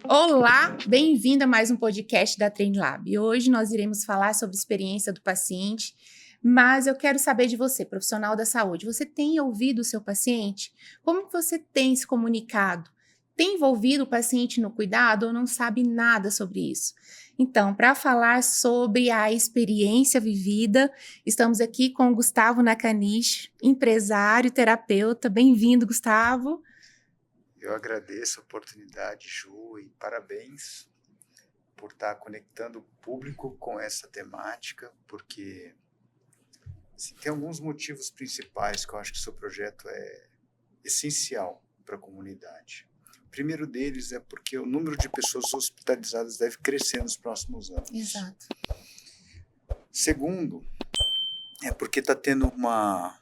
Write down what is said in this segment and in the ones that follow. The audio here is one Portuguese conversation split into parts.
Olá, bem-vindo a mais um podcast da TrainLab. E hoje nós iremos falar sobre a experiência do paciente, mas eu quero saber de você, profissional da saúde. Você tem ouvido o seu paciente? Como que você tem se comunicado? Tem envolvido o paciente no cuidado ou não sabe nada sobre isso? Então, para falar sobre a experiência vivida, estamos aqui com o Gustavo Nakanishi, empresário, terapeuta. Bem-vindo, Gustavo. Eu agradeço a oportunidade, Ju, e parabéns por estar conectando o público com essa temática, porque assim, tem alguns motivos principais que eu acho que o seu projeto é essencial para a comunidade. O primeiro deles é porque o número de pessoas hospitalizadas deve crescer nos próximos anos. Exato. Segundo, é porque está tendo uma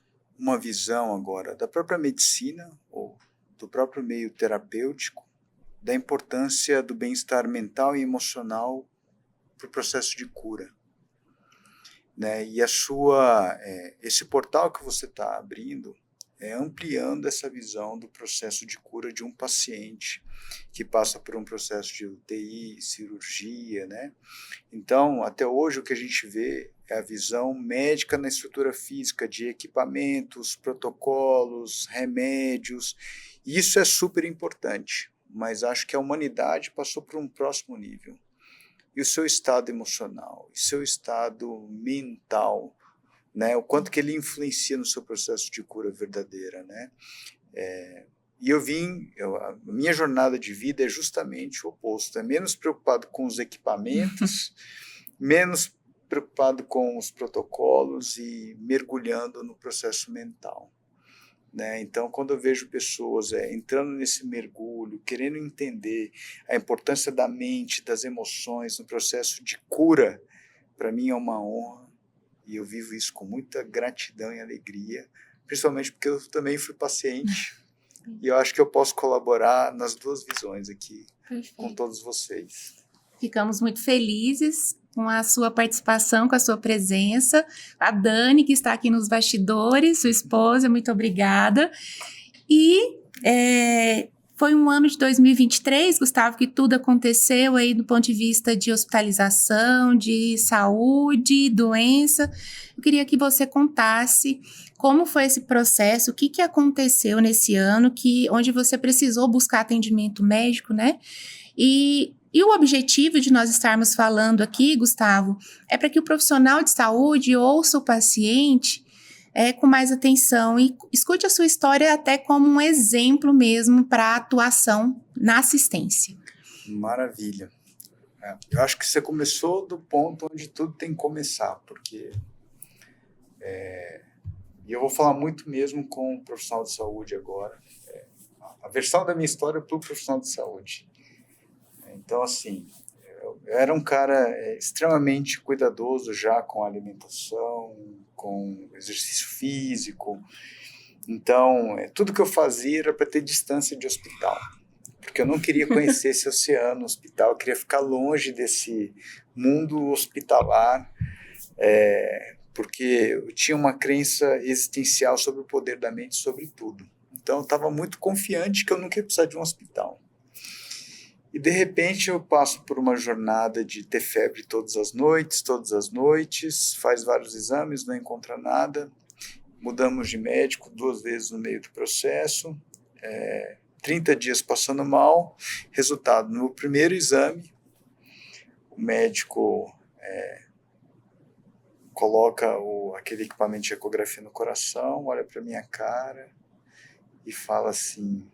visão agora da própria medicina, ou do próprio meio terapêutico, da importância do bem-estar mental e emocional para o processo de cura. Né? E esse portal que você está abrindo é ampliando essa visão do processo de cura de um paciente que passa por um processo de UTI, cirurgia, né? Então, até hoje o que a gente vê é a visão médica na estrutura física de equipamentos, protocolos, remédios. Isso é super importante, mas acho que a humanidade passou por um próximo nível. E o seu estado emocional, o seu estado mental, né? O quanto que ele influencia no seu processo de cura verdadeira, né? E a minha jornada de vida é justamente o oposto, é menos preocupado com os equipamentos, menos preocupado com os protocolos e mergulhando no processo mental. Né? Então, quando eu vejo pessoas entrando nesse mergulho, querendo entender a importância da mente, das emoções no processo de cura, para mim é uma honra e eu vivo isso com muita gratidão e alegria, principalmente porque eu também fui paciente e eu acho que eu posso colaborar nas duas visões aqui. Perfeito. Com todos vocês. Ficamos muito felizes com a sua participação, com a sua presença. A Dani, que está aqui nos bastidores, sua esposa, muito obrigada. E foi um ano de 2023, Gustavo, que tudo aconteceu aí do ponto de vista de hospitalização, de saúde, doença. Eu queria que você contasse como foi esse processo, o que aconteceu nesse ano, onde você precisou buscar atendimento médico, né? E o objetivo de nós estarmos falando aqui, Gustavo, é para que o profissional de saúde ouça o paciente com mais atenção e escute a sua história até como um exemplo mesmo para a atuação na assistência. Maravilha. Eu acho que você começou do ponto onde tudo tem que começar, porque e eu vou falar muito mesmo com o profissional de saúde agora, a versão da minha história para o profissional de saúde. Então, assim, eu era um cara extremamente cuidadoso já com a alimentação, com exercício físico. Então, tudo que eu fazia era para ter distância de hospital, porque eu não queria conhecer esse oceano hospital, eu queria ficar longe desse mundo hospitalar, porque eu tinha uma crença existencial sobre o poder da mente sobre tudo. Então, eu estava muito confiante que eu nunca ia precisar de um hospital. E, de repente, eu passo por uma jornada de ter febre todas as noites, faz vários exames, não encontra nada. Mudamos de médico 2 vezes no meio do processo. 30 dias passando mal. Resultado, no primeiro exame, o médico coloca aquele equipamento de ecografia no coração, olha para minha cara e fala assim,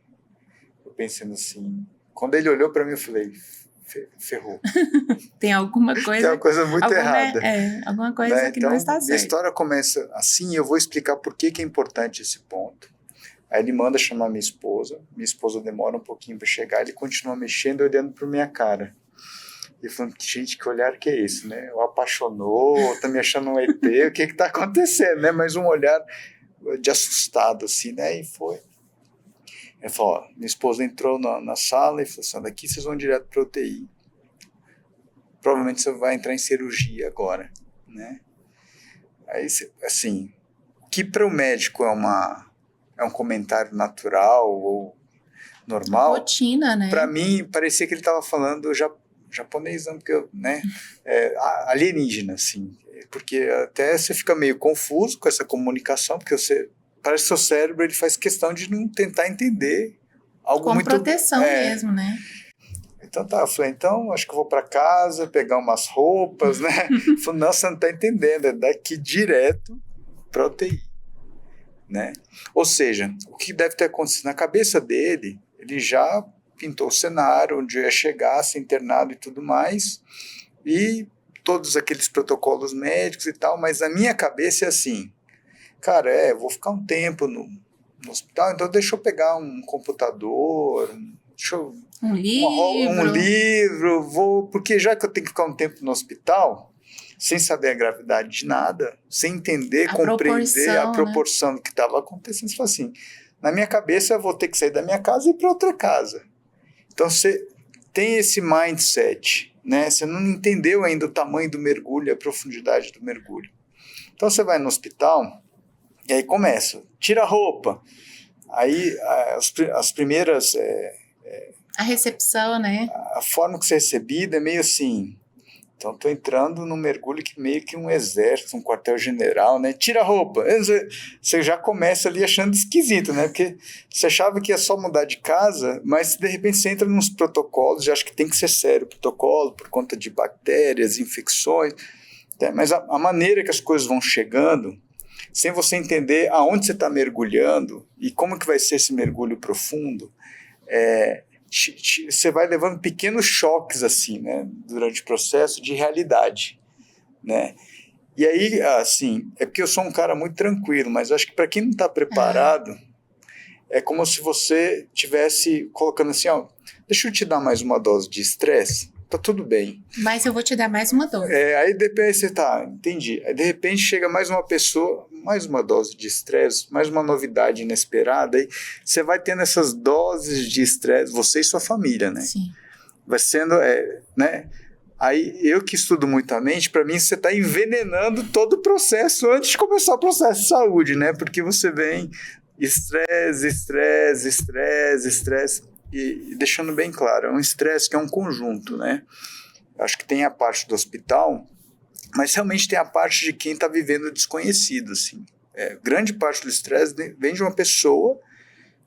eu pensando assim... Quando ele olhou para mim, eu falei, ferrou. Tem alguma coisa... Tem uma coisa muito errada. Alguma coisa que não está certa. Minha história começa assim, eu vou explicar por que é importante esse ponto. Aí ele manda chamar minha esposa demora um pouquinho para chegar, ele continua mexendo, olhando para minha cara. E falando, gente, que olhar que é esse, né? O apaixonou, tá me achando um ET, o que tá acontecendo, né? Mas um olhar de assustado, assim, né? E foi... Ele falou, minha esposa entrou na sala e falou assim, daqui vocês vão direto para UTI. Provavelmente você vai entrar em cirurgia agora, né? Aí, assim, que para o médico é um comentário natural ou normal. Rotina, né? Para mim, parecia que ele estava falando japonês, não, porque, né, alienígena, assim. Porque até você fica meio confuso com essa comunicação, porque parece que seu cérebro ele faz questão de não tentar entender algo Com muito... proteção mesmo, né? Então eu falei, então acho que eu vou para casa, pegar umas roupas, né? Falei, não, você não está entendendo, é daqui direto para UTI, né? Ou seja, o que deve ter acontecido na cabeça dele, ele já pintou o cenário onde eu ia chegar, ser internado e tudo mais, e todos aqueles protocolos médicos e tal, mas na minha cabeça é assim, cara, eu vou ficar um tempo no hospital, então deixa eu pegar um computador, um livro, porque já que eu tenho que ficar um tempo no hospital, sem saber a gravidade de nada, sem entender, compreender a proporção, né, do que estava acontecendo, você fala assim, na minha cabeça eu vou ter que sair da minha casa e ir para outra casa. Então você tem esse mindset, né? Você não entendeu ainda o tamanho do mergulho, a profundidade do mergulho. Então você vai no hospital e aí começa, tira a roupa, aí as primeiras... a recepção, né? A forma que você é recebida é meio assim... Então, estou entrando num mergulho que meio que um exército, um quartel-general, né? Tira a roupa. Você já começa ali achando esquisito, né? Porque você achava que ia só mudar de casa, mas de repente você entra nos protocolos, já acho que tem que ser sério o protocolo, por conta de bactérias, infecções. Né? Mas a maneira que as coisas vão chegando, sem você entender aonde você está mergulhando e como que vai ser esse mergulho profundo, você vai levando pequenos choques assim, né, durante o processo de realidade, né? E aí, assim, é porque eu sou um cara muito tranquilo, mas eu acho que para quem não está preparado, é como se você tivesse colocando assim, ó, deixa eu te dar mais uma dose de estresse, tá tudo bem. Mas eu vou te dar mais uma dose. Aí depois você entendi. Aí de repente chega mais uma pessoa, mais uma dose de estresse, mais uma novidade inesperada, aí você vai tendo essas doses de estresse, você e sua família, né? Sim. Vai sendo, né? Aí eu que estudo muito a mente, para mim você está envenenando todo o processo antes de começar o processo de saúde, né? Porque você vem estresse, e deixando bem claro, é um estresse que é um conjunto, né? Acho que tem a parte do hospital, mas realmente tem a parte de quem está vivendo desconhecido, assim. Grande parte do estresse vem de uma pessoa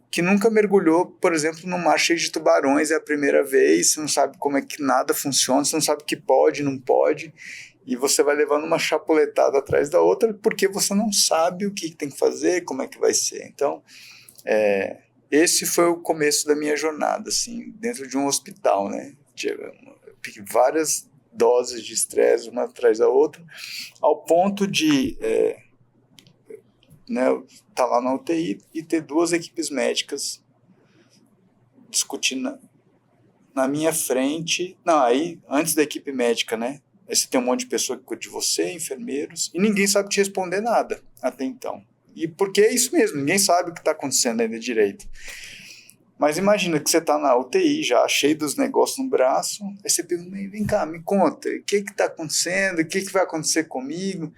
que nunca mergulhou, por exemplo, num mar cheio de tubarões, é a primeira vez, você não sabe como é que nada funciona, você não sabe o que pode, não pode, e você vai levando uma chapuletada atrás da outra, porque você não sabe o que tem que fazer, como é que vai ser. Então, esse foi o começo da minha jornada, assim, dentro de um hospital, né? Várias doses de estresse, uma atrás da outra, ao ponto de tá lá na UTI e ter duas equipes médicas discutindo na minha frente. Não, aí, antes da equipe médica, né? Aí você tem um monte de pessoa que cuida de você, enfermeiros, e ninguém sabe te responder nada até então. E porque é isso mesmo, ninguém sabe o que está acontecendo ainda direito. Mas imagina que você está na UTI já, cheio dos negócios no braço, aí você pergunta, vem cá, me conta, o que está acontecendo, o que vai acontecer comigo?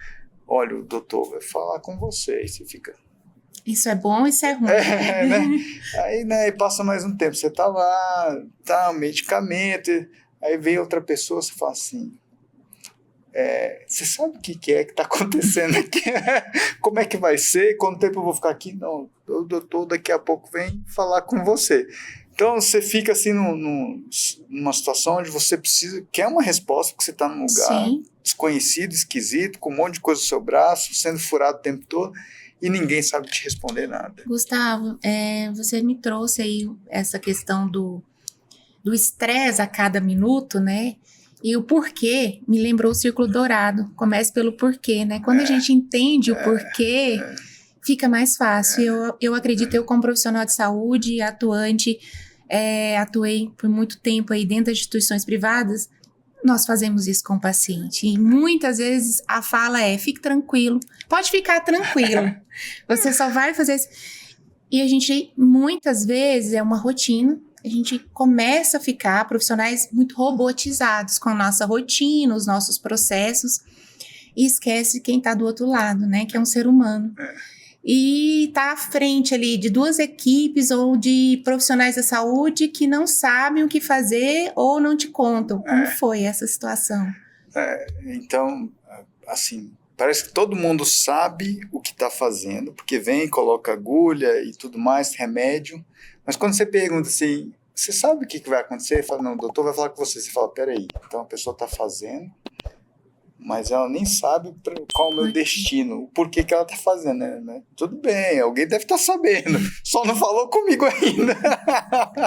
Olha, o doutor vai falar com você, aí você fica... Isso é bom, isso é ruim. Né? Aí, né, passa mais um tempo, você está lá, medicamento, aí vem outra pessoa, você fala assim, você sabe o que está acontecendo aqui? Como é que vai ser? Quanto tempo eu vou ficar aqui? Não, o doutor daqui a pouco vem falar com você. Então você fica assim numa situação onde você quer uma resposta, porque você está num lugar desconhecido, esquisito, com um monte de coisa no seu braço, sendo furado o tempo todo, e ninguém sabe te responder nada. Gustavo, você me trouxe aí essa questão do estresse a cada minuto, né? E o porquê me lembrou o círculo dourado. Começa pelo porquê, né? Quando a gente entende o porquê, fica mais fácil. Eu acredito, eu como profissional de saúde, atuante, atuei por muito tempo aí dentro das instituições privadas, nós fazemos isso com o paciente. E muitas vezes a fala fique tranquilo, pode ficar tranquilo. Você só vai fazer isso. E a gente, muitas vezes, é uma rotina. A gente começa a ficar profissionais muito robotizados com a nossa rotina, os nossos processos, e esquece quem está do outro lado, né? Que é um ser humano. e está à frente ali de 2 equipes ou de profissionais da saúde que não sabem o que fazer ou não te contam. Como foi essa situação? Então, assim, parece que todo mundo sabe o que está fazendo, porque vem, coloca agulha e tudo mais, remédio, mas quando você pergunta assim, você sabe o que vai acontecer? Ele fala, não, o doutor vai falar com você. Você fala, peraí, então a pessoa está fazendo, mas ela nem sabe qual é o meu destino, o porquê que ela está fazendo, né? Tudo bem, alguém deve estar sabendo, só não falou comigo ainda.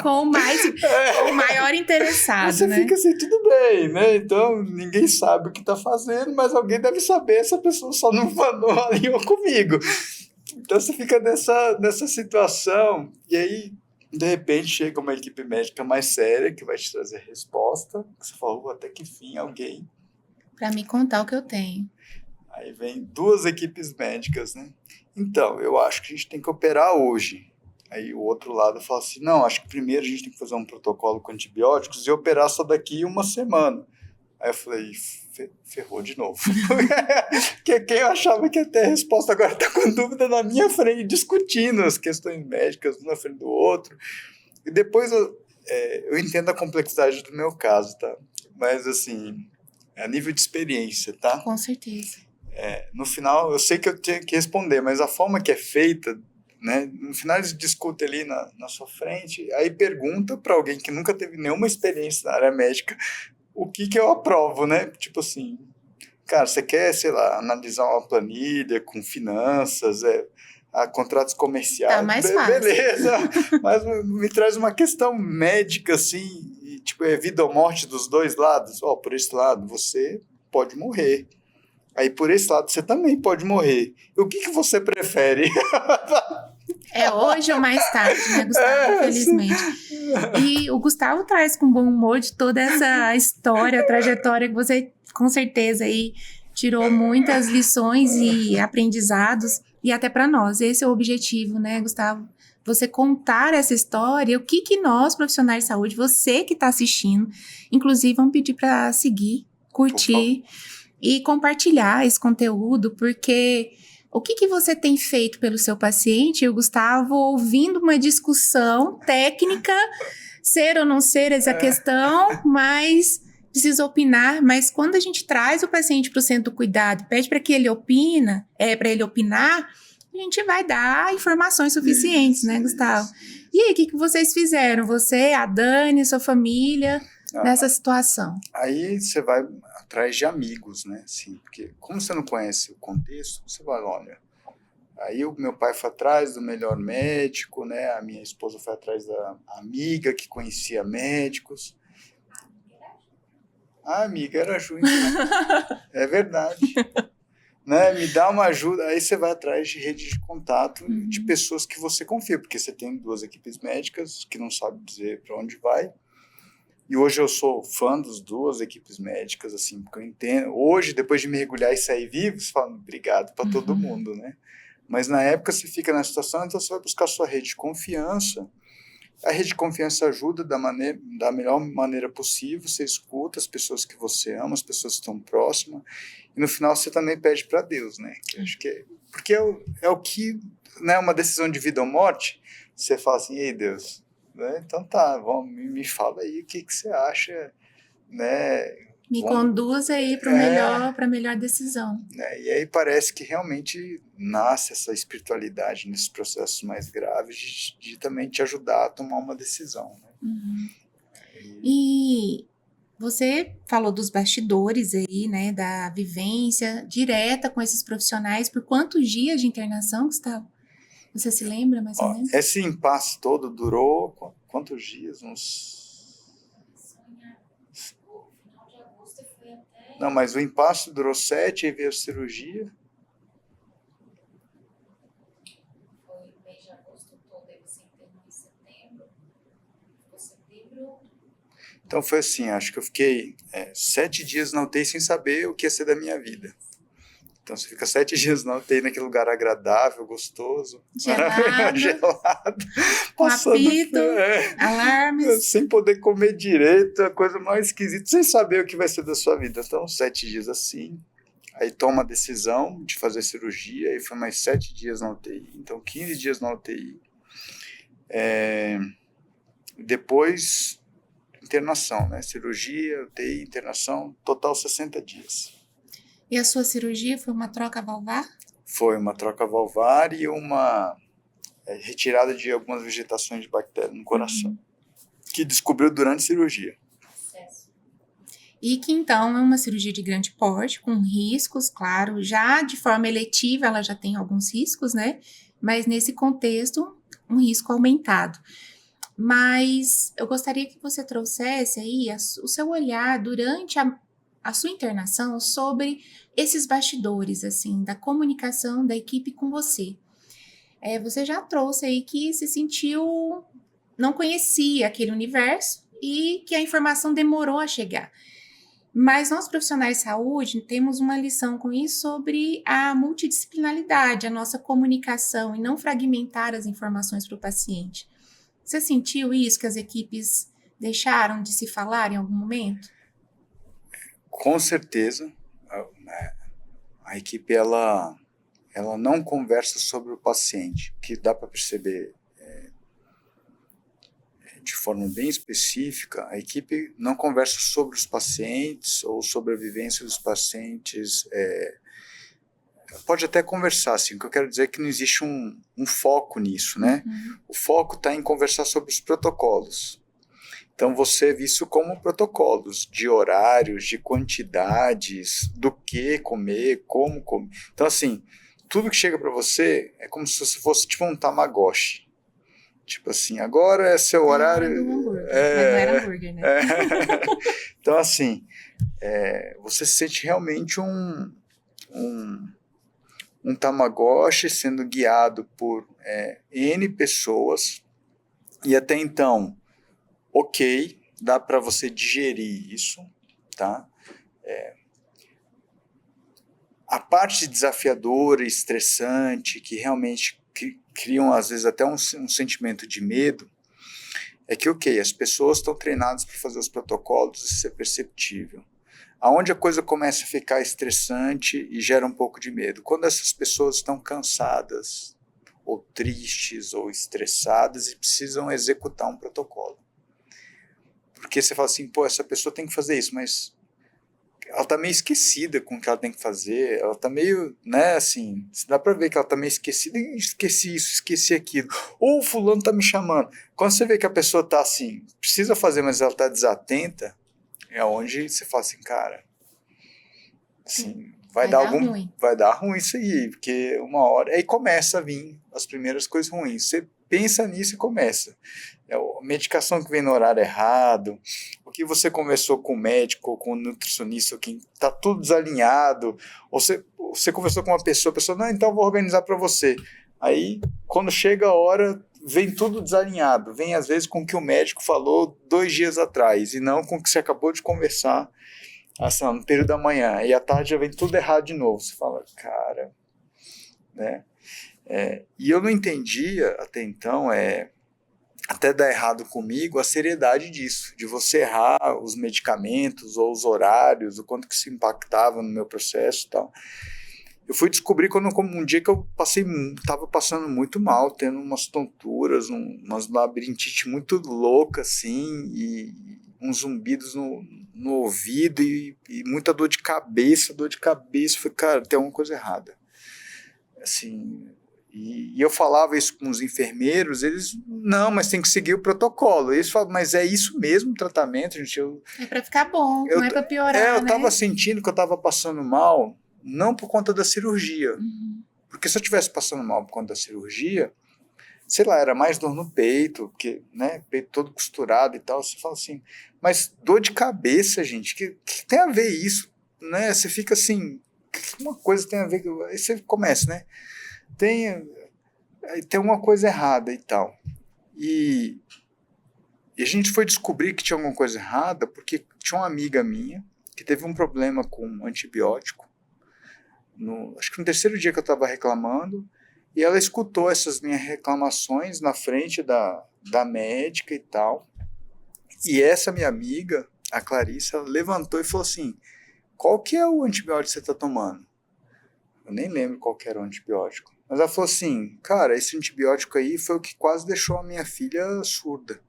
Com o maior interessado, você né? fica assim, tudo bem, né? Então, ninguém sabe o que está fazendo, mas alguém deve saber, essa pessoa só não alinhou comigo. Então, você fica nessa situação, e aí, de repente, chega uma equipe médica mais séria, que vai te trazer resposta, que você fala, até que fim, alguém para me contar o que eu tenho. Aí vem 2 equipes médicas, né? Então, eu acho que a gente tem que operar hoje. Aí o outro lado fala assim, não, acho que primeiro a gente tem que fazer um protocolo com antibióticos e operar só daqui 1 semana. Aí eu falei, ferrou de novo. Porque quem eu achava que ia ter a resposta agora está com dúvida na minha frente, discutindo as questões médicas um na frente do outro. E depois eu entendo a complexidade do meu caso, tá? Mas assim, a nível de experiência, tá? Com certeza. No final, eu sei que eu tenho que responder, mas a forma que é feita, né? No final eles discutem ali na sua frente, aí pergunta para alguém que nunca teve nenhuma experiência na área médica o que eu aprovo, né? Tipo assim, cara, você quer, sei lá, analisar uma planilha com finanças, contratos comerciais, tá mais fácil. Beleza, mas me traz uma questão médica, assim, e, tipo, é vida ou morte dos 2 lados. Por esse lado, você pode morrer. Aí, por esse lado, você também pode morrer. O que você prefere? É hoje ou mais tarde, né, Gustavo? Infelizmente. E o Gustavo traz com bom humor de toda essa história, trajetória que você, com certeza, aí tirou muitas lições e aprendizados, e até para nós. Esse é o objetivo, né, Gustavo? Você contar essa história, o que nós, profissionais de saúde, você que está assistindo, inclusive, vamos pedir para seguir, curtir e compartilhar esse conteúdo, porque o que você tem feito pelo seu paciente, o Gustavo, ouvindo uma discussão técnica, ser ou não ser essa questão, mas precisa opinar, mas quando a gente traz o paciente para o centro do cuidado, pede para que ele para ele opinar, a gente vai dar informações suficientes, né, Gustavo? E aí, o que vocês fizeram? Você, a Dani, sua família, nessa situação? Aí você vai atrás de amigos, né? Assim, porque como você não conhece o contexto, você vai, olha, aí o meu pai foi atrás do melhor médico, né? A minha esposa foi atrás da amiga que conhecia médicos. A amiga era Ju, então. É verdade. Né? Me dá uma ajuda. Aí você vai atrás de rede de contato de pessoas que você confia, porque você tem 2 equipes médicas que não sabem dizer para onde vai. E hoje eu sou fã das 2 equipes médicas, assim, porque eu entendo. Hoje, depois de mergulhar e sair vivo, você fala, obrigado para todo mundo, né? Mas na época você fica na situação, então você vai buscar a sua rede de confiança. A rede de confiança ajuda da melhor maneira possível, você escuta as pessoas que você ama, as pessoas que estão próximas, e no final você também pede para Deus, né? Que acho que porque é o que, né, uma decisão de vida ou morte, você fala assim, ei Deus, né? Então tá, me fala aí o que você acha, né? Me conduz aí para a melhor decisão. Né? E aí parece que realmente nasce essa espiritualidade nesses processos mais graves de também te ajudar a tomar uma decisão. Né? E você falou dos bastidores aí, né? Da vivência direta com esses profissionais. Por quantos dias de internação, Gustavo? Você se lembra mais ou menos? Esse impasse todo durou quantos dias? Não, mas o impasse durou 7, aí veio a cirurgia. Foi mês de agosto todo, aí você internou em setembro. Ficou setembro. Então foi assim, acho que eu fiquei 7 dias na UTI sem saber o que ia ser da minha vida. Então você fica 7 dias na UTI naquele lugar agradável, gostoso, gelado, com apito, alarmes. Sem poder comer direito, a coisa mais esquisita, sem saber o que vai ser da sua vida. Então 7 dias assim, Aí toma a decisão de fazer cirurgia e foi mais 7 dias na UTI. Então, 15 dias na UTI. Depois, internação, né? Cirurgia, UTI, internação, total 60 dias. E a sua cirurgia foi uma troca valvar? Foi uma troca valvar e uma retirada de algumas vegetações de bactéria no coração, que descobriu durante a cirurgia. E que então é uma cirurgia de grande porte, com riscos, claro, já de forma eletiva ela já tem alguns riscos, né? Mas nesse contexto, um risco aumentado. Mas eu gostaria que você trouxesse aí o seu olhar durante a sua internação sobre esses bastidores, assim, da comunicação da equipe com você. Você já trouxe aí que se sentiu, não conhecia aquele universo e que a informação demorou a chegar. Mas nós, profissionais de saúde, temos uma lição com isso sobre a multidisciplinaridade, a nossa comunicação e não fragmentar as informações para o paciente. Você sentiu isso, que as equipes deixaram de se falar em algum momento? Com certeza. A equipe, ela não conversa sobre o paciente, que dá para perceber de forma bem específica. A equipe não conversa sobre os pacientes ou sobre a vivência dos pacientes. Pode até conversar, assim, o que eu quero dizer é que não existe um foco nisso, né? O foco está em conversar sobre os protocolos. Então, você é visto como protocolos de horários, de quantidades, do que comer, como comer. Então, assim, tudo que chega para você é como se você fosse tipo um Tamagotchi. Tipo assim, agora é seu horário... Do hambúrguer, mas não era hambúrguer, né? Então, assim, você se sente realmente um Tamagotchi sendo guiado por N pessoas, e até então, ok, dá para você digerir isso, tá? A parte desafiadora e estressante, que realmente criam às vezes até um sentimento de medo, é que, ok, as pessoas estão treinadas para fazer os protocolos, isso é perceptível. Aonde a coisa começa a ficar estressante e gera um pouco de medo? Quando essas pessoas estão cansadas, ou tristes, ou estressadas e precisam executar um protocolo. Porque você fala assim, pô, essa pessoa tem que fazer isso, mas ela está meio esquecida com o que ela tem que fazer, ela está meio, né, assim, dá para ver que ela está meio esquecida, e esqueci isso, esqueci aquilo, ou o fulano está me chamando. Quando você vê que a pessoa está assim, precisa fazer, mas ela está desatenta, é onde você fala assim, cara, assim, vai dar ruim isso aí, porque uma hora, aí começa a vir as primeiras coisas ruins, você pensa nisso e começa. A medicação que vem no horário errado, o que você conversou com o médico ou com o nutricionista, que está tudo desalinhado, ou você conversou com uma pessoa, a pessoa, não, então eu vou organizar para você. Aí, quando chega a hora, vem tudo desalinhado, vem às vezes com o que o médico falou 2 dias atrás, e não com o que você acabou de conversar assim, no período da manhã, e à tarde já vem tudo errado de novo. Você fala, cara, né? E eu não entendia até então, até dar errado comigo, a seriedade disso, de você errar os medicamentos ou os horários, o quanto que isso impactava no meu processo e tal. Eu fui descobrir quando um dia que eu estava passando muito mal, tendo umas tonturas, umas labirintite muito louca, assim, e uns zumbidos no ouvido e muita dor de cabeça. Eu falei, cara, tem alguma coisa errada. Assim... E eu falava isso com os enfermeiros, eles, não, mas tem que seguir o protocolo. Eles falam, mas é isso mesmo o tratamento, gente? É para ficar bom, não é para piorar, eu estava sentindo que eu estava passando mal, não por conta da cirurgia. Porque se eu estivesse passando mal por conta da cirurgia, sei lá, era mais dor no peito, porque, né, peito todo costurado e tal. Você fala assim, mas dor de cabeça, gente, que tem a ver isso, né? Você fica assim, uma coisa tem a ver, aí você começa, né? Tem uma coisa errada e tal. E a gente foi descobrir que tinha alguma coisa errada porque tinha uma amiga minha que teve um problema com antibiótico. Acho que no 3º dia que eu estava reclamando, e ela escutou essas minhas reclamações na frente da médica e tal. E essa minha amiga, a Clarissa, levantou e falou assim, qual que é o antibiótico que você está tomando? Eu nem lembro qual que era o antibiótico. Mas ela falou assim, cara, esse antibiótico aí foi o que quase deixou a minha filha surda.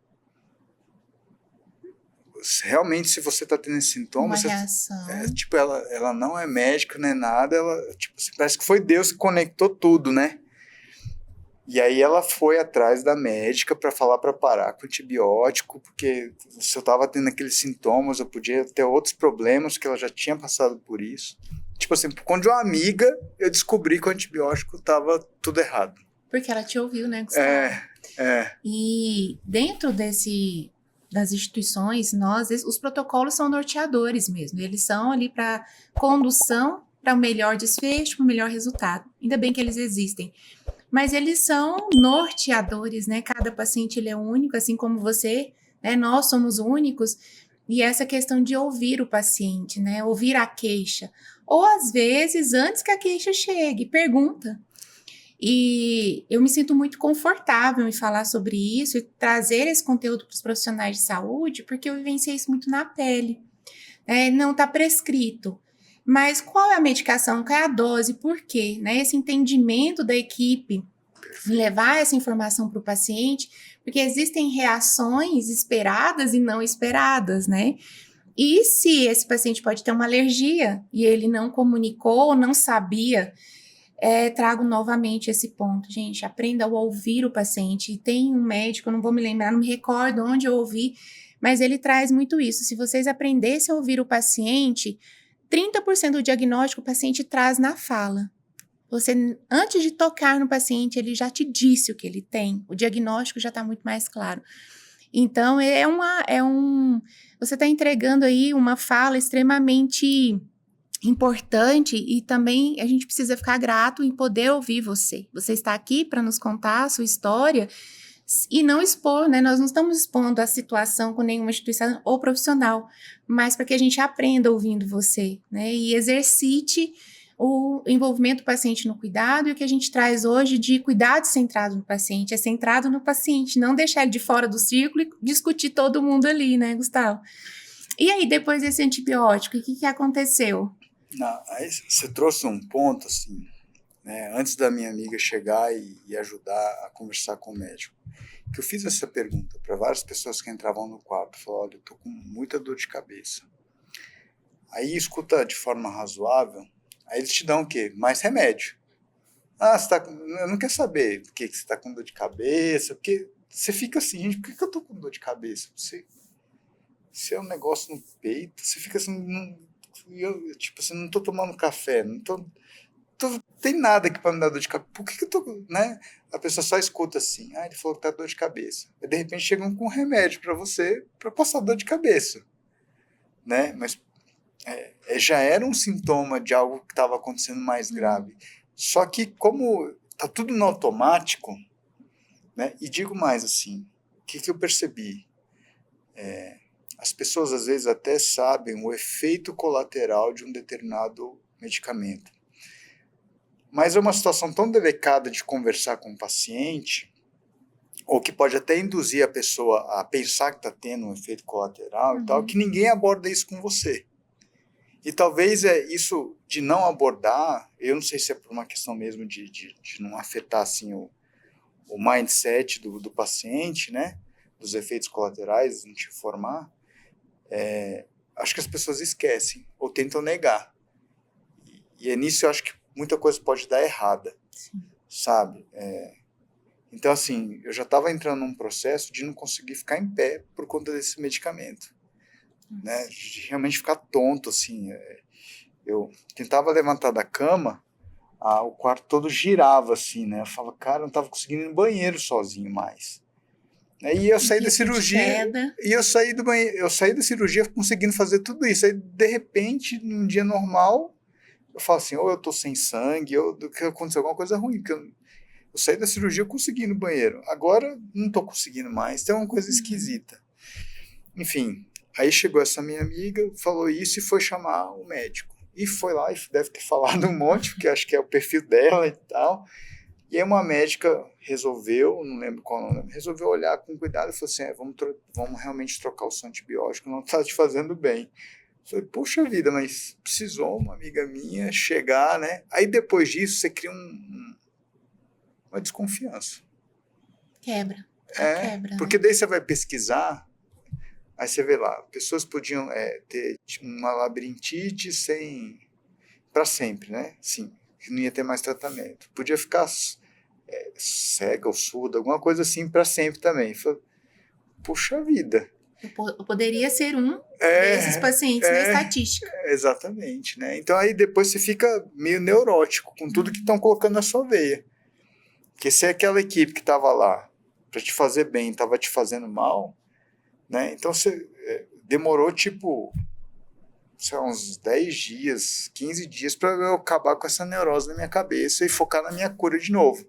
Realmente, se você está tendo esse sintoma, Uma reação. tipo, ela não é médica, nem nada, ela, tipo, parece que foi Deus que conectou tudo, né? E aí ela foi atrás da médica para falar para parar com o antibiótico, porque se eu estava tendo aqueles sintomas, eu podia ter outros problemas, que ela já tinha passado por isso. Tipo assim, por conta de uma amiga, eu descobri que o antibiótico estava tudo errado. Porque ela te ouviu, né, Gustavo? E dentro das instituições, os protocolos são norteadores mesmo. Eles são ali para condução, para o melhor desfecho, para o melhor resultado. Ainda bem que eles existem. Mas eles são norteadores, né? Cada paciente ele é único, assim como você, né? Nós somos únicos. E essa questão de ouvir o paciente, né? Ouvir a queixa. Ou, às vezes, antes que a queixa chegue, pergunta. E eu me sinto muito confortável em falar sobre isso e trazer esse conteúdo para os profissionais de saúde, porque eu vivenciei isso muito na pele. Não está prescrito. Mas qual é a medicação, qual é a dose, por quê? Né? Esse entendimento da equipe, levar essa informação para o paciente, porque existem reações esperadas e não esperadas, né? E se esse paciente pode ter uma alergia e ele não comunicou ou não sabia, trago novamente esse ponto, gente, aprenda a ouvir o paciente. E tem um médico, eu não vou me lembrar, não me recordo onde eu ouvi, mas ele traz muito isso. Se vocês aprendessem a ouvir o paciente, 30% do diagnóstico o paciente traz na fala. Você, antes de tocar no paciente, ele já te disse o que ele tem. O diagnóstico já está muito mais claro. Então, você está entregando aí uma fala extremamente importante e também a gente precisa ficar grato em poder ouvir você. Você está aqui para nos contar a sua história e não expor, né? Nós não estamos expondo a situação com nenhuma instituição ou profissional, mas para que a gente aprenda ouvindo você, né? E exercite o envolvimento do paciente no cuidado e o que a gente traz hoje de cuidado centrado no paciente, é centrado no paciente, não deixar ele de fora do círculo e discutir todo mundo ali, né, Gustavo? E aí, depois desse antibiótico, o que aconteceu? Não, aí você trouxe um ponto, assim, né, antes da minha amiga chegar e ajudar a conversar com o médico, que eu fiz essa pergunta para várias pessoas que entravam no quarto, falaram, olha, eu tô com muita dor de cabeça. Aí escuta de forma razoável, aí eles te dão o quê? Mais remédio. Ah, eu não quero saber por que você está com dor de cabeça, porque você fica assim, gente, por que eu tô com dor de cabeça? Se é um negócio no peito, você fica assim, tipo assim, não tô tomando café, não tem nada aqui para me dar dor de cabeça. Por que eu tô, né? A pessoa só escuta assim, ele falou que tá dor de cabeça. E de repente chegam com um remédio para você, para passar dor de cabeça, né? Mas já era um sintoma de algo que estava acontecendo mais grave. Só que como tá tudo no automático, né? E digo mais assim, o que eu percebi? As pessoas às vezes até sabem o efeito colateral de um determinado medicamento. Mas é uma situação tão delicada de conversar com o paciente, ou que pode até induzir a pessoa a pensar que está tendo um efeito colateral e tal, que ninguém aborda isso com você. E talvez isso de não abordar, eu não sei se é por uma questão mesmo de não afetar assim, o mindset do paciente, né? Dos efeitos colaterais, não te informar, acho que as pessoas esquecem ou tentam negar. E é nisso eu acho que muita coisa pode dar errada. Sim. Sabe? Então, assim, eu já estava entrando num processo de não conseguir ficar em pé por conta desse medicamento. Né? De realmente ficar tonto, assim. Eu tentava levantar da cama, o quarto todo girava, assim, né? Eu falava, cara, eu não estava conseguindo ir no banheiro sozinho mais. E eu saí da cirurgia, eu saí da cirurgia conseguindo fazer tudo isso. Aí, de repente, num dia normal, eu falo assim, ou eu tô sem sangue, ou que aconteceu alguma coisa ruim, porque eu saí da cirurgia, eu consegui ir no banheiro. Agora, não tô conseguindo mais, tem uma coisa esquisita. Enfim, aí chegou essa minha amiga, falou isso e foi chamar o médico. E foi lá, e deve ter falado um monte, porque acho que é o perfil dela e tal. E aí uma médica resolveu, não lembro qual nome, resolveu olhar com cuidado e falou assim, vamos realmente trocar o seu antibiótico, não está te fazendo bem. Falei, poxa vida, mas precisou uma amiga minha chegar, né? Aí depois disso você cria uma desconfiança. Quebra. É, Quebra, porque né? daí você vai pesquisar, aí você vê lá, pessoas podiam ter uma labirintite sem para sempre, né? Sim, que não ia ter mais tratamento. Podia ficar cega ou surda, alguma coisa assim para sempre também. Falei, puxa vida. Eu poderia ser um desses É, pacientes na estatística. exatamente, né? Então aí depois você fica meio neurótico com tudo que estão colocando na sua veia. Porque se é aquela equipe que estava lá para te fazer bem, estava te fazendo mal, né? Então você demorou tipo, sei lá, uns 10 dias, 15 dias para eu acabar com essa neurose na minha cabeça e focar na minha cura de novo.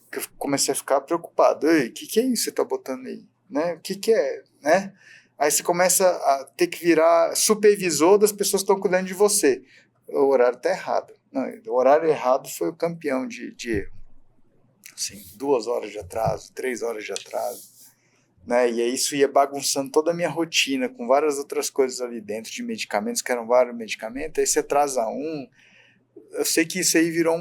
Porque eu comecei a ficar preocupado. Ei, o que é isso que você está botando aí? Né? O que é? Né? Aí você começa a ter que virar supervisor das pessoas que estão cuidando de você. O horário está errado. Não, o horário errado foi o campeão de erro. Assim, 2 horas de atraso, 3 horas de atraso. Né? E aí isso ia bagunçando toda a minha rotina, com várias outras coisas ali dentro, de medicamentos, que eram vários medicamentos. Aí você atrasa um. Eu sei que isso aí virou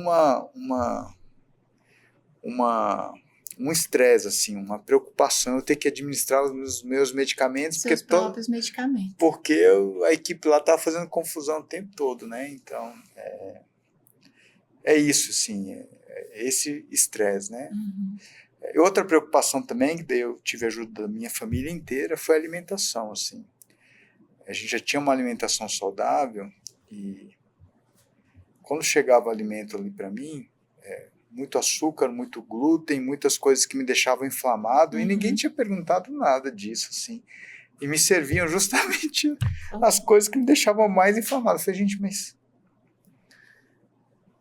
um estresse, assim, uma preocupação. Eu ter que administrar os meus medicamentos, Seus próprios medicamentos. porque a equipe lá estava fazendo confusão o tempo todo, né? Então, é isso, assim, esse estresse, né? Uhum. Outra preocupação também, que daí eu tive ajuda da minha família inteira, foi a alimentação, assim. A gente já tinha uma alimentação saudável e quando chegava alimento ali para mim, muito açúcar, muito glúten, muitas coisas que me deixavam inflamado, e ninguém tinha perguntado nada disso, assim. E me serviam justamente as coisas que me deixavam mais inflamado. Eu falei, gente, mas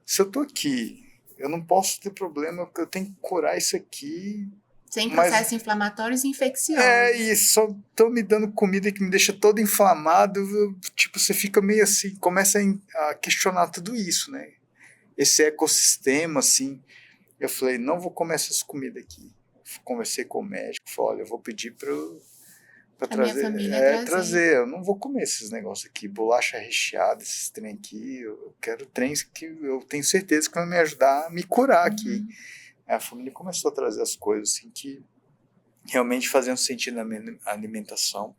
se eu tô aqui, eu não posso ter problema, porque eu tenho que curar isso aqui. Sem processos inflamatórios e infecciosos. E só estão me dando comida que me deixa todo inflamado. Tipo, você fica meio assim, começa a questionar tudo isso, né? Esse ecossistema, assim. Eu falei, não vou comer essas comidas aqui. Conversei com o médico, falei, olha, eu vou pedir para trazer. Minha família trazer. Eu não vou comer esses negócios aqui, bolacha recheada, esses trem aqui. Eu quero trens que eu tenho certeza que vão me ajudar a me curar aqui. Aí a família começou a trazer as coisas assim que realmente faziam sentido na minha alimentação.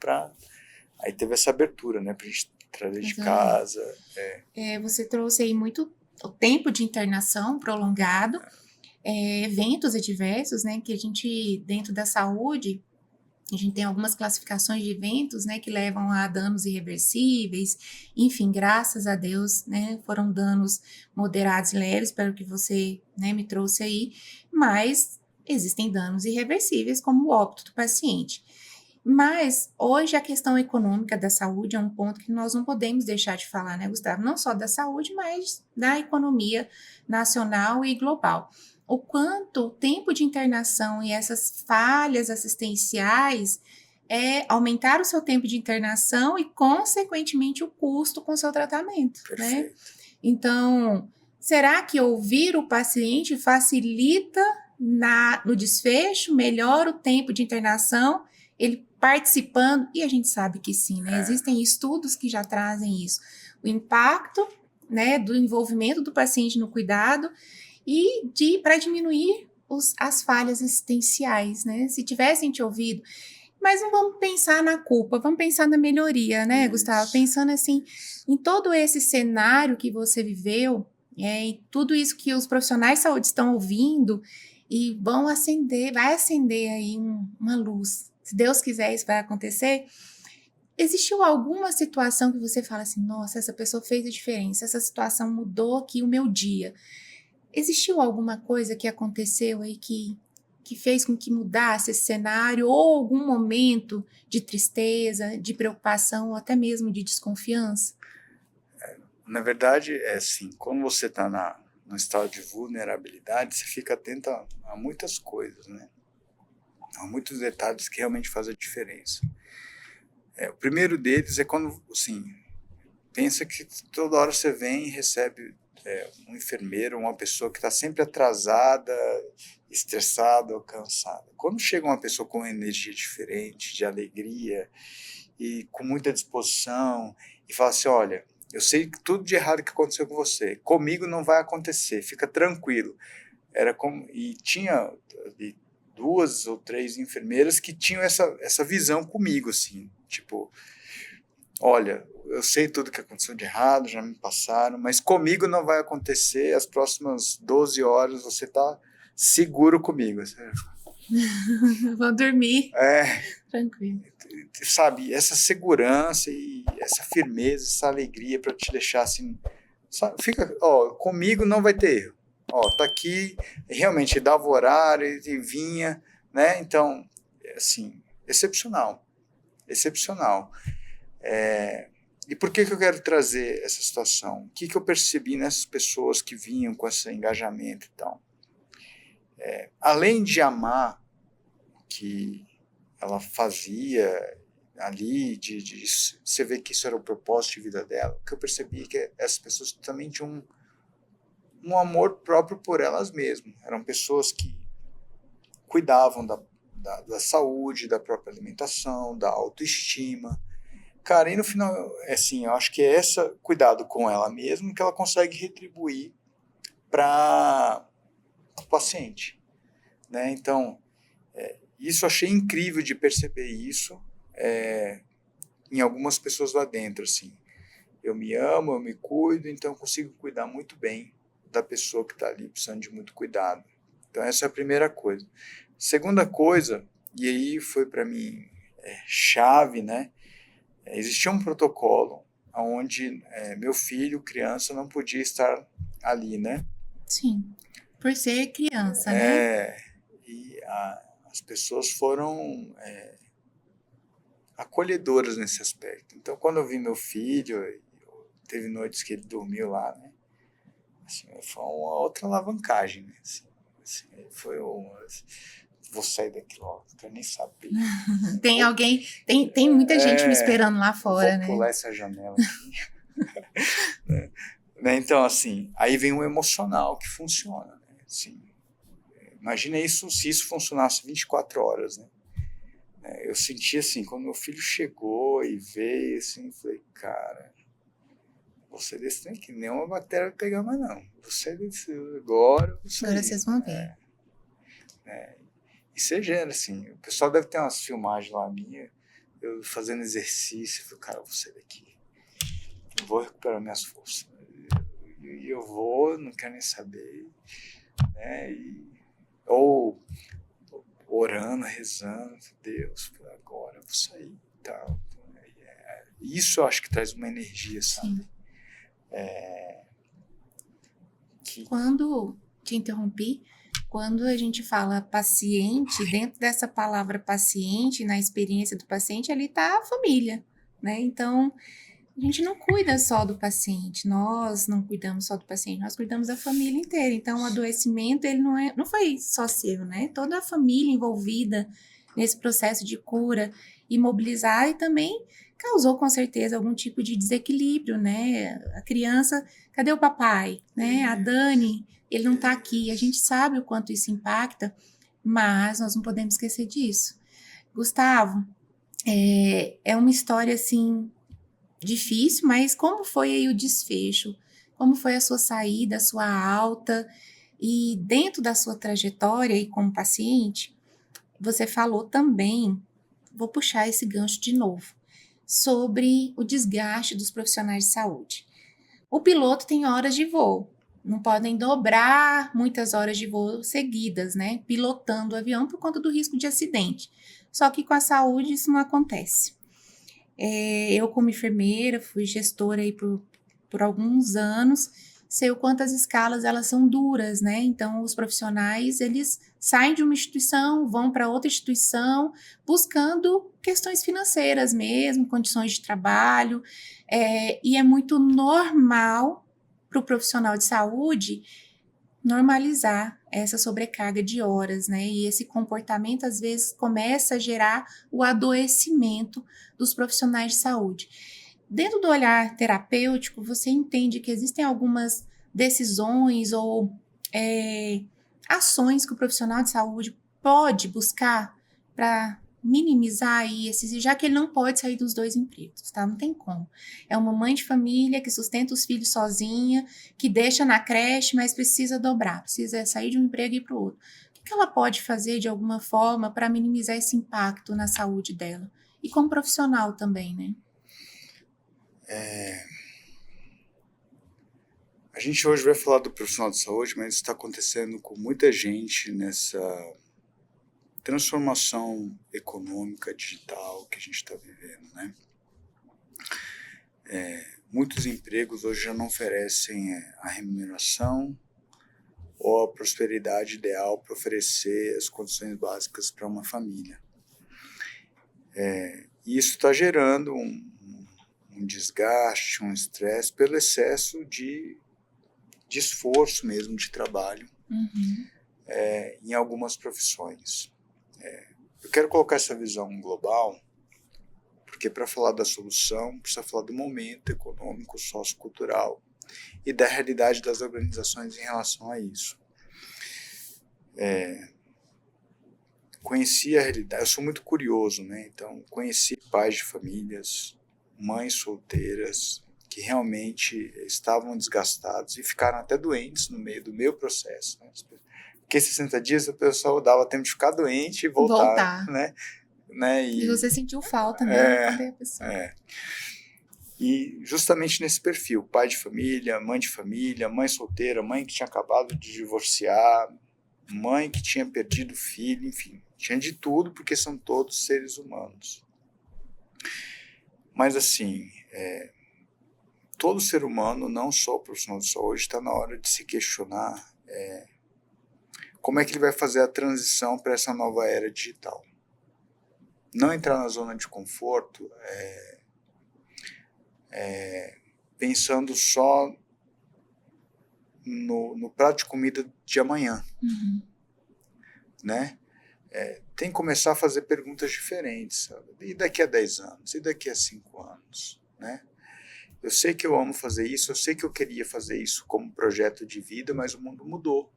Aí teve essa abertura, né, pra gente trazer de casa. Você trouxe aí muito o tempo de internação prolongado, eventos adversos, né, que a gente, dentro da saúde, a gente tem algumas classificações de eventos, né, que levam a danos irreversíveis, enfim, graças a Deus, né, foram danos moderados e leves, pelo que você, né, me trouxe aí, mas existem danos irreversíveis, como o óbito do paciente. Mas hoje a questão econômica da saúde é um ponto que nós não podemos deixar de falar, né, Gustavo? Não só da saúde, mas da economia nacional e global. O quanto o tempo de internação e essas falhas assistenciais aumentaram o seu tempo de internação e, consequentemente, o custo com o seu tratamento, né? Então, será que ouvir o paciente facilita no desfecho, melhora o tempo de internação, ele participando? E a gente sabe que sim, né? Existem estudos que já trazem isso. O impacto, né, do envolvimento do paciente no cuidado e para diminuir as falhas assistenciais, né? Se tivessem te ouvido. Mas não vamos pensar na culpa, vamos pensar na melhoria, né, Gustavo? Pensando assim, em todo esse cenário que você viveu, e tudo isso que os profissionais de saúde estão ouvindo, e vai acender aí uma luz. Se Deus quiser, isso vai acontecer. Existiu alguma situação que você fala assim, nossa, essa pessoa fez a diferença, essa situação mudou aqui o meu dia? Existiu alguma coisa que aconteceu aí que fez com que mudasse esse cenário, ou algum momento de tristeza, de preocupação, ou até mesmo de desconfiança? Na verdade, é assim, quando você está no estado de vulnerabilidade, você fica atento a muitas coisas, né? Há muitos detalhes que realmente fazem a diferença. O primeiro deles é quando, assim, pensa que toda hora você vem e recebe um enfermeiro, uma pessoa que está sempre atrasada, estressada ou cansada. Quando chega uma pessoa com energia diferente, de alegria e com muita disposição e falar assim, olha, eu sei que tudo de errado que aconteceu com você, comigo não vai acontecer, fica tranquilo. E tinha ali 2 ou 3 enfermeiras que tinham essa visão comigo, assim, tipo, olha, eu sei tudo que aconteceu de errado, já me passaram, mas comigo não vai acontecer, as próximas 12 horas você tá seguro comigo. Vou dormir É, tranquilo. sabe, essa segurança e essa firmeza, essa alegria para te deixar assim, sabe, fica, ó, comigo não vai ter erro. Ó, tá aqui, realmente dava o horário e vinha, né? Então, assim, excepcional, excepcional. E por que eu quero trazer essa situação? O que eu percebi nessas pessoas que vinham com esse engajamento e tal? Além de amar o que ela fazia ali, de você ver que isso era o propósito de vida dela, o que eu percebi é que essas pessoas também tinham um amor próprio por elas mesmas. Eram pessoas que cuidavam da saúde, da própria alimentação, da autoestima. Cara, e no final, assim, eu acho que é esse cuidado com ela mesma que ela consegue retribuir para o paciente, né? Então, isso eu achei incrível de perceber isso em algumas pessoas lá dentro, assim. Eu me amo, eu me cuido, então eu consigo cuidar muito bem da pessoa que está ali precisando de muito cuidado. Então essa é a primeira coisa. Segunda coisa, e aí foi para mim chave, né? Existia um protocolo onde meu filho, criança, não podia estar ali, né? Sim, por ser criança, né? E as pessoas foram acolhedoras nesse aspecto. Então, quando eu vi meu filho, teve noites que ele dormiu lá, né? Assim, foi uma outra alavancagem, né? Assim, foi vou sair daqui logo, não quero nem saber. Tem alguém, tem muita gente me esperando lá fora, vou pular né? essa janela aqui. né? Então, assim, aí vem o emocional que funciona, né? Assim, imagina isso se isso funcionasse 24 horas, né? Eu senti assim, quando meu filho chegou e veio, assim, falei, cara, você desse trem que nenhuma bactéria vai pegar mais não. Você desse agora, você Agora vocês vão ver. E você gera, assim, o pessoal deve ter umas filmagens lá minha, eu fazendo exercício, eu falei, cara, eu vou sair daqui, eu vou recuperar minhas forças. E eu vou, não quero nem saber, né? Ou orando, rezando, Deus, agora eu vou sair e tal. Isso eu acho que traz uma energia, sabe? Quando, te interrompi, quando a gente fala paciente, dentro dessa palavra paciente, na experiência do paciente, ali está a família, né? Então, a gente não cuida só do paciente, nós não cuidamos só do paciente, nós cuidamos da família inteira. Então, o adoecimento, ele não foi só seu, né? Toda a família envolvida nesse processo de cura, imobilizar e também causou, com certeza, algum tipo de desequilíbrio, né? A criança, cadê o papai, né? A Dani, ele não tá aqui. A gente sabe o quanto isso impacta, mas nós não podemos esquecer disso. Gustavo, é uma história, assim, difícil, mas como foi aí o desfecho? Como foi a sua saída, a sua alta? E dentro da sua trajetória e como paciente, você falou também, vou puxar esse gancho de novo, sobre o desgaste dos profissionais de saúde. O piloto tem horas de voo, não podem dobrar muitas horas de voo seguidas, né? Pilotando o avião por conta do risco de acidente. Só que com a saúde isso não acontece. Eu, como enfermeira, fui gestora aí por alguns anos, sei o quanto as escalas elas são duras, né? Então, os profissionais, eles saem de uma instituição, vão para outra instituição, buscando questões financeiras mesmo, condições de trabalho, e é muito normal para o profissional de saúde normalizar essa sobrecarga de horas, né? E esse comportamento, às vezes, começa a gerar o adoecimento dos profissionais de saúde. Dentro do olhar terapêutico, você entende que existem algumas decisões ou ações que o profissional de saúde pode buscar para minimizar aí já que ele não pode sair dos 2 empregos, tá? Não tem como. É uma mãe de família que sustenta os filhos sozinha, que deixa na creche, mas precisa dobrar, precisa sair de um emprego e ir para o outro. O que ela pode fazer de alguma forma para minimizar esse impacto na saúde dela? E como profissional também, né? A gente hoje vai falar do profissional de saúde, mas isso está acontecendo com muita gente nessa transformação econômica, digital que a gente está vivendo, né? Muitos empregos hoje já não oferecem a remuneração ou a prosperidade ideal para oferecer as condições básicas para uma família. E isso está gerando um desgaste, um estresse pelo excesso de esforço mesmo, de trabalho em algumas profissões. Eu quero colocar essa visão global, porque para falar da solução, precisa falar do momento econômico, sociocultural e da realidade das organizações em relação a isso. Conheci a realidade, eu sou muito curioso, né? Então conheci pais de famílias, mães solteiras, que realmente estavam desgastados e ficaram até doentes no meio do meu processo, né? Porque 60 dias o pessoal dava tempo de ficar doente e voltar. Né? E você sentiu falta, né? Cadê a pessoa? E justamente nesse perfil, pai de família, mãe solteira, mãe que tinha acabado de divorciar, mãe que tinha perdido filho, enfim, tinha de tudo, porque são todos seres humanos. Mas assim, todo ser humano, não só o profissional de saúde, está na hora de se questionar como é que ele vai fazer a transição para essa nova era digital. Não entrar na zona de conforto pensando só no prato de comida de amanhã. Né? Tem que começar a fazer perguntas diferentes. Sabe? E daqui a 10 anos? E daqui a 5 anos? Né? Eu sei que eu amo fazer isso, eu sei que eu queria fazer isso como projeto de vida, mas o mundo mudou.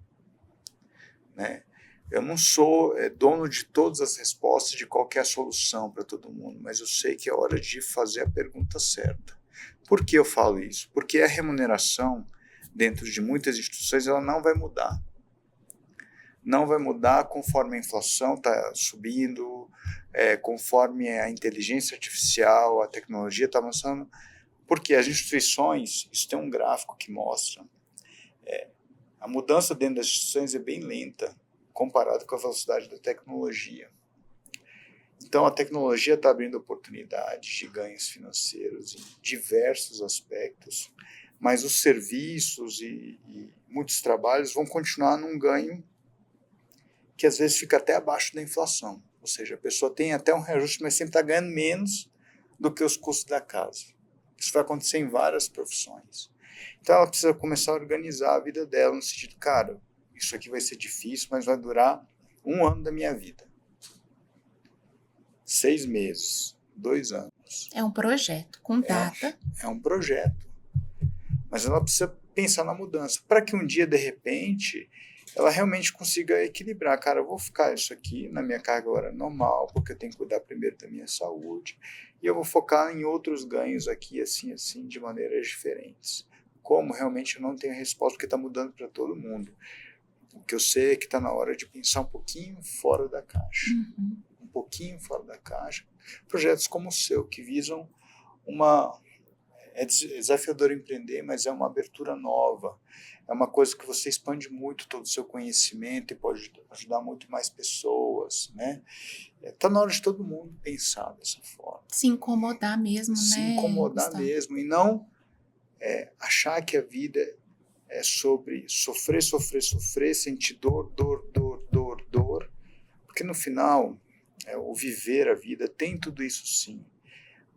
Né? Eu não sou dono de todas as respostas, de qualquer solução para todo mundo, mas eu sei que é hora de fazer a pergunta certa. Por que eu falo isso? Porque a remuneração, dentro de muitas instituições, ela não vai mudar. Não vai mudar conforme a inflação está subindo, conforme a inteligência artificial, a tecnologia está avançando, porque as instituições, isso tem um gráfico que mostra, a mudança dentro das instituições é bem lenta, comparado com a velocidade da tecnologia. Então, a tecnologia está abrindo oportunidades de ganhos financeiros em diversos aspectos, mas os serviços e muitos trabalhos vão continuar num ganho que às vezes fica até abaixo da inflação. Ou seja, a pessoa tem até um reajuste, mas sempre está ganhando menos do que os custos da casa. Isso vai acontecer em várias profissões. Então, ela precisa começar a organizar a vida dela no sentido, cara, isso aqui vai ser difícil, mas vai durar 1 ano da minha vida. 6 meses, 2 anos. É um projeto com data. É um projeto. Mas ela precisa pensar na mudança, para que um dia, de repente, ela realmente consiga equilibrar. Cara, eu vou ficar isso aqui na minha carga horária normal, porque eu tenho que cuidar primeiro da minha saúde, e eu vou focar em outros ganhos aqui, assim, de maneiras diferentes. Como realmente eu não tenho resposta, porque está mudando para todo mundo. O que eu sei é que está na hora de pensar um pouquinho fora da caixa. Um pouquinho fora da caixa. Projetos como o seu, que visam é desafiador empreender, mas é uma abertura nova. É uma coisa que você expande muito todo o seu conhecimento e pode ajudar muito mais pessoas, né? Está na hora de todo mundo pensar dessa forma. Se incomodar mesmo, né? Se incomodar mesmo e não achar que a vida é sobre sofrer, sentir dor, porque no final, o viver a vida tem tudo isso sim,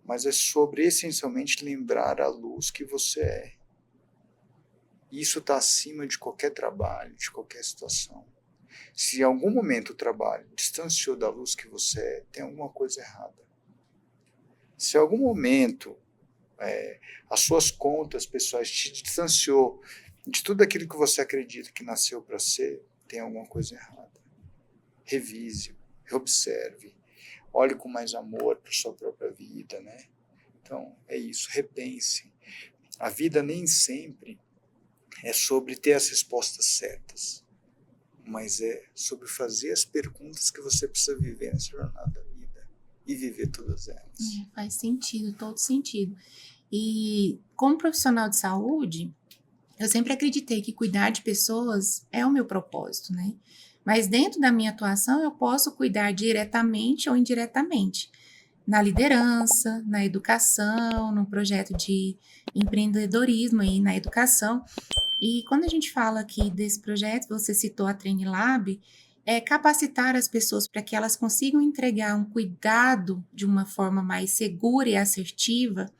mas é sobre essencialmente lembrar a luz que você é. E isso está acima de qualquer trabalho, de qualquer situação. Se em algum momento o trabalho distanciou da luz que você é, tem alguma coisa errada. Se em algum momento as suas contas pessoais te distanciou de tudo aquilo que você acredita que nasceu para ser, tem alguma coisa errada. Revise, reobserve olhe com mais amor para a sua própria vida, né? Então, é isso, repense. A vida nem sempre é sobre ter as respostas certas, mas é sobre fazer as perguntas que você precisa viver nessa jornada da vida e viver todas elas. Faz sentido, todo sentido. E como profissional de saúde, eu sempre acreditei que cuidar de pessoas é o meu propósito, né? Mas dentro da minha atuação, eu posso cuidar diretamente ou indiretamente. Na liderança, na educação, no projeto de empreendedorismo aí na educação. E quando a gente fala aqui desse projeto, você citou a Train Lab, é capacitar as pessoas para que elas consigam entregar um cuidado de uma forma mais segura e assertiva,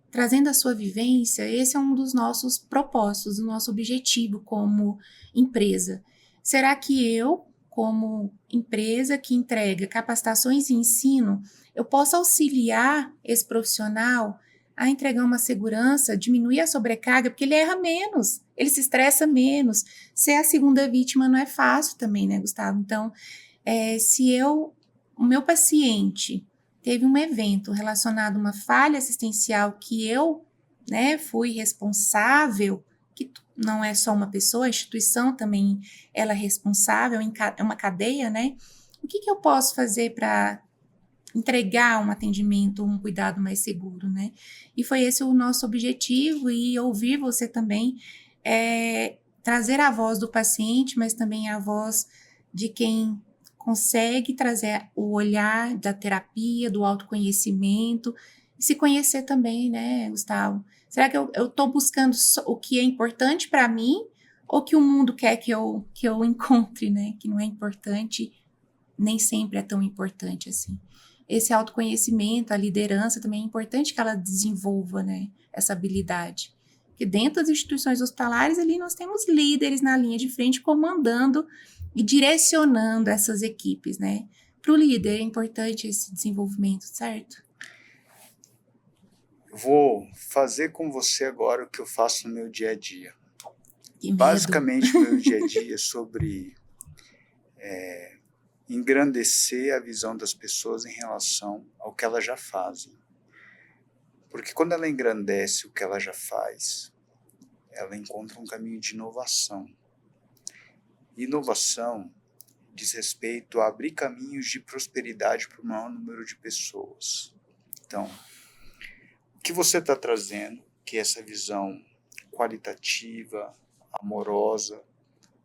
trazendo a sua vivência. Esse é um dos nossos propósitos, o nosso objetivo como empresa. Será que eu, como empresa que entrega capacitações e ensino, eu posso auxiliar esse profissional a entregar uma segurança, diminuir a sobrecarga, porque ele erra menos, ele se estressa menos. Ser a segunda vítima não é fácil também, né, Gustavo? Então, se o meu paciente teve um evento relacionado a uma falha assistencial que eu, né, fui responsável, que não é só uma pessoa, a instituição também ela é responsável, é uma cadeia, né? O que eu posso fazer para entregar um atendimento, um cuidado mais seguro, né? E foi esse o nosso objetivo, e ouvir você também, trazer a voz do paciente, mas também a voz de quem consegue trazer o olhar da terapia, do autoconhecimento, e se conhecer também, né, Gustavo? Será que eu estou buscando o que é importante para mim, ou que o mundo quer que eu encontre, né? Que não é importante, nem sempre é tão importante assim. Esse autoconhecimento, a liderança também é importante que ela desenvolva, né, essa habilidade. Porque dentro das instituições hospitalares, ali nós temos líderes na linha de frente comandando e direcionando essas equipes, né? Para o líder é importante esse desenvolvimento, certo? Vou fazer com você agora o que eu faço no meu dia a dia. Que medo. Basicamente, o meu dia a dia é sobre engrandecer a visão das pessoas em relação ao que elas já fazem. Porque quando ela engrandece o que ela já faz, ela encontra um caminho de inovação. Inovação diz respeito a abrir caminhos de prosperidade para o maior número de pessoas. Então, o que você está trazendo, que é essa visão qualitativa, amorosa,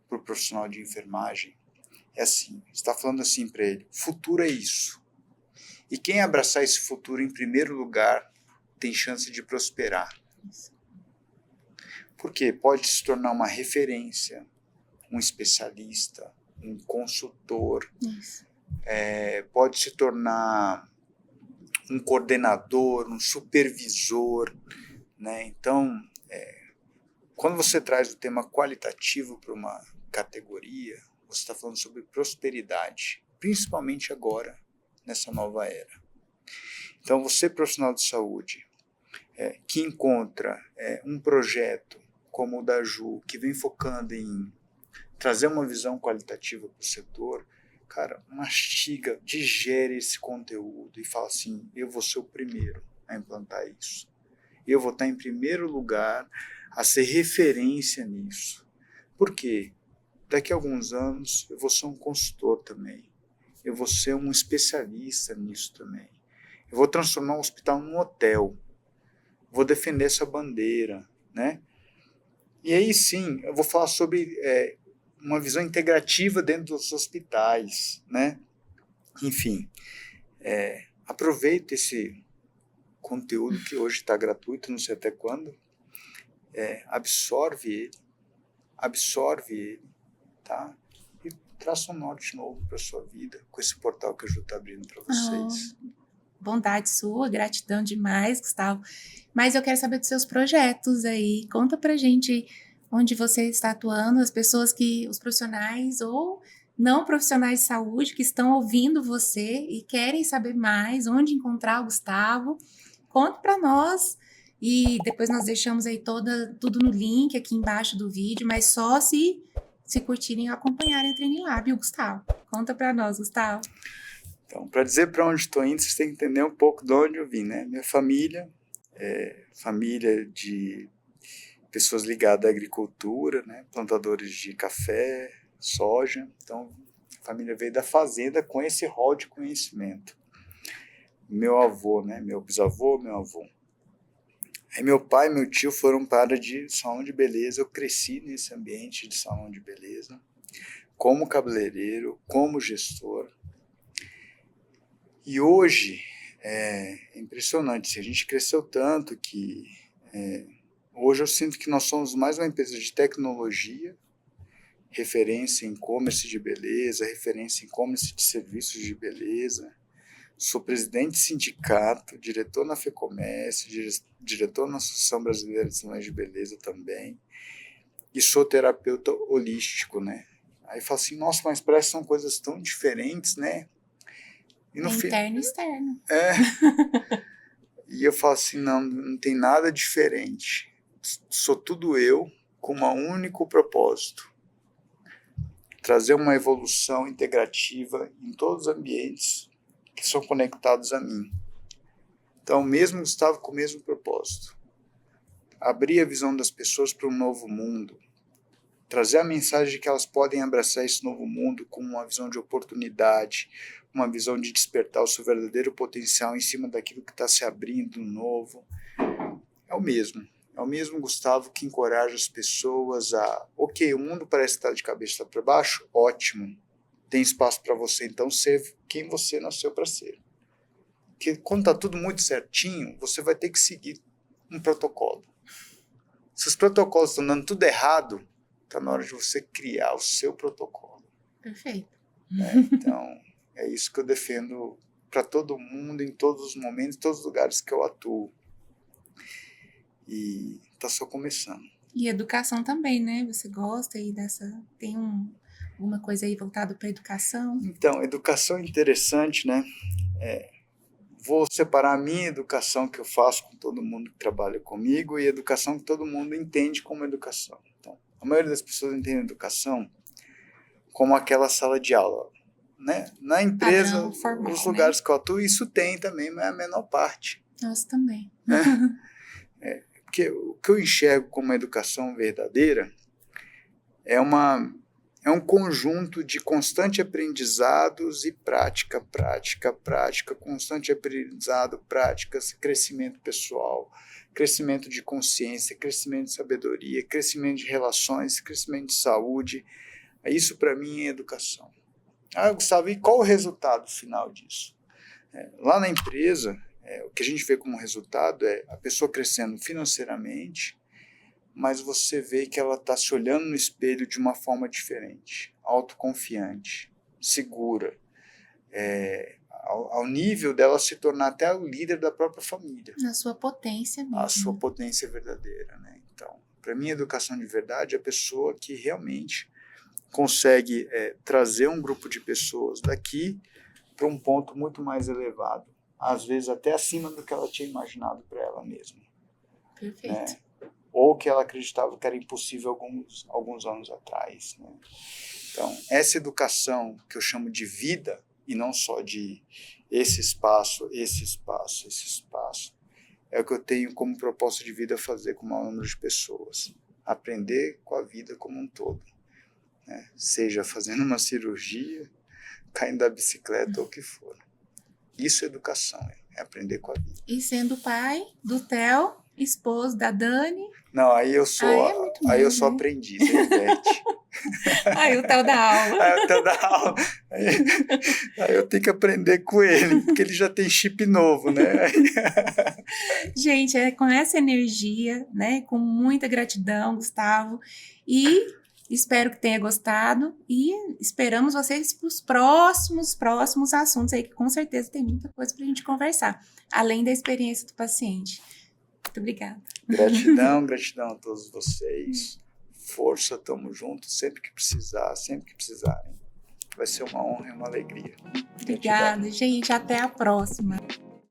para o profissional de enfermagem, é assim, você está falando assim para ele, futuro é isso. E quem abraçar esse futuro em primeiro lugar tem chance de prosperar. Porque pode se tornar uma referência, um especialista, um consultor, pode se tornar um coordenador, um supervisor, né? Então, quando você traz o tema qualitativo para uma categoria, você está falando sobre prosperidade, principalmente agora, nessa nova era. Então, você, profissional de saúde, que encontra um projeto como o da Ju, que vem focando em trazer uma visão qualitativa para o setor, cara, mastiga, digere esse conteúdo e fala assim, eu vou ser o primeiro a implantar isso. Eu vou estar em primeiro lugar a ser referência nisso. Por quê? Daqui a alguns anos eu vou ser um consultor também. Eu vou ser um especialista nisso também. Eu vou transformar um hospital num hotel. Vou defender essa bandeira, né? E aí sim, eu vou falar sobre uma visão integrativa dentro dos hospitais, né? Enfim, aproveita esse conteúdo que hoje está gratuito, não sei até quando, absorve ele, tá? E traça um norte novo para a sua vida, com esse portal que a Ju está abrindo para vocês. Bondade sua, gratidão demais, Gustavo. Mas eu quero saber dos seus projetos aí. Conta pra gente onde você está atuando, as pessoas os profissionais ou não profissionais de saúde que estão ouvindo você e querem saber mais, onde encontrar o Gustavo. Conta para nós e depois nós deixamos aí tudo no link aqui embaixo do vídeo, mas só se curtirem e acompanharem a Train Lab, o Gustavo. Conta para nós, Gustavo. Então, para dizer para onde estou indo, vocês têm que entender um pouco de onde eu vim, né? Minha família é família de pessoas ligadas à agricultura, né? Plantadores de café, soja. Então, a família veio da fazenda com esse rol de conhecimento. Meu avô, né? Meu bisavô, meu avô. Aí meu pai e meu tio foram para a área de salão de beleza. Eu cresci nesse ambiente de salão de beleza, como cabeleireiro, como gestor. E hoje é impressionante. A gente cresceu tanto que hoje eu sinto que nós somos mais uma empresa de tecnologia, referência em e-commerce de beleza, referência em e-commerce de serviços de beleza. Sou presidente de sindicato, diretor na FEComércio, diretor na Associação Brasileira de Salões de Beleza também. E sou terapeuta holístico, né? Aí eu falo assim, nossa, mas parece que são coisas tão diferentes, né? E no Interno e externo. E eu falo assim, não tem nada diferente. Sou tudo eu com um único propósito. Trazer uma evolução integrativa em todos os ambientes que são conectados a mim. Então, mesmo Gustavo com o mesmo propósito. Abrir a visão das pessoas para um novo mundo. Trazer a mensagem de que elas podem abraçar esse novo mundo com uma visão de oportunidade, uma visão de despertar o seu verdadeiro potencial em cima daquilo que está se abrindo novo. É o mesmo Gustavo que encoraja as pessoas a, ok, o mundo parece estar de cabeça para baixo, ótimo, tem espaço para você então ser quem você nasceu para ser. Porque quando está tudo muito certinho, você vai ter que seguir um protocolo. Se os protocolos estão dando tudo errado, está na hora de você criar o seu protocolo. Perfeito. Então, é isso que eu defendo para todo mundo, em todos os momentos, em todos os lugares que eu atuo. E está só começando. E educação também, né? Você gosta aí dessa... Tem alguma coisa aí voltada para educação? Então, educação é interessante, né? Vou separar a minha educação que eu faço com todo mundo que trabalha comigo e a educação que todo mundo entende como educação. Então, a maioria das pessoas entende educação como aquela sala de aula, né? Na empresa, Padrão, formal, os lugares que eu atuo, isso tem também, mas é a menor parte. Nossa, também. Porque o que eu enxergo como educação verdadeira é um conjunto de constante aprendizados e prática, constante aprendizado, práticas, crescimento pessoal, crescimento de consciência, crescimento de sabedoria, crescimento de relações, crescimento de saúde. Isso para mim é educação. Gustavo, e qual o resultado final disso? Lá na empresa, o que a gente vê como resultado é a pessoa crescendo financeiramente, mas você vê que ela está se olhando no espelho de uma forma diferente, autoconfiante, segura, ao nível dela se tornar até o líder da própria família. Na sua potência mesmo. A sua potência verdadeira, né? Então, para mim, a educação de verdade é a pessoa que realmente consegue trazer um grupo de pessoas daqui para um ponto muito mais elevado, às vezes até acima do que ela tinha imaginado para ela mesma. Perfeito. Né? Ou que ela acreditava que era impossível alguns anos atrás. Né? Então, essa educação que eu chamo de vida, e não só de esse espaço, é o que eu tenho como propósito de vida fazer com o maior número de pessoas. Aprender com a vida como um todo. Né? Seja fazendo uma cirurgia, caindo da bicicleta ou o que for. Isso é educação, é aprender com a vida. E sendo pai do Theo, esposo da Dani. Não, aí eu sou, eu sou aprendiz, inverte. Aí o Theo dá aula. Aí o Theo dá aula. Aí eu tenho que aprender com ele, porque ele já tem chip novo, né? Gente, com essa energia, né? Com muita gratidão, Gustavo. E espero que tenha gostado. E esperamos vocês para os próximos assuntos aí, que com certeza tem muita coisa para a gente conversar, além da experiência do paciente. Muito obrigada. Gratidão a todos vocês. Força, tamo junto, sempre que precisarem. Vai ser uma honra e uma alegria. Obrigada, gente. Até a próxima.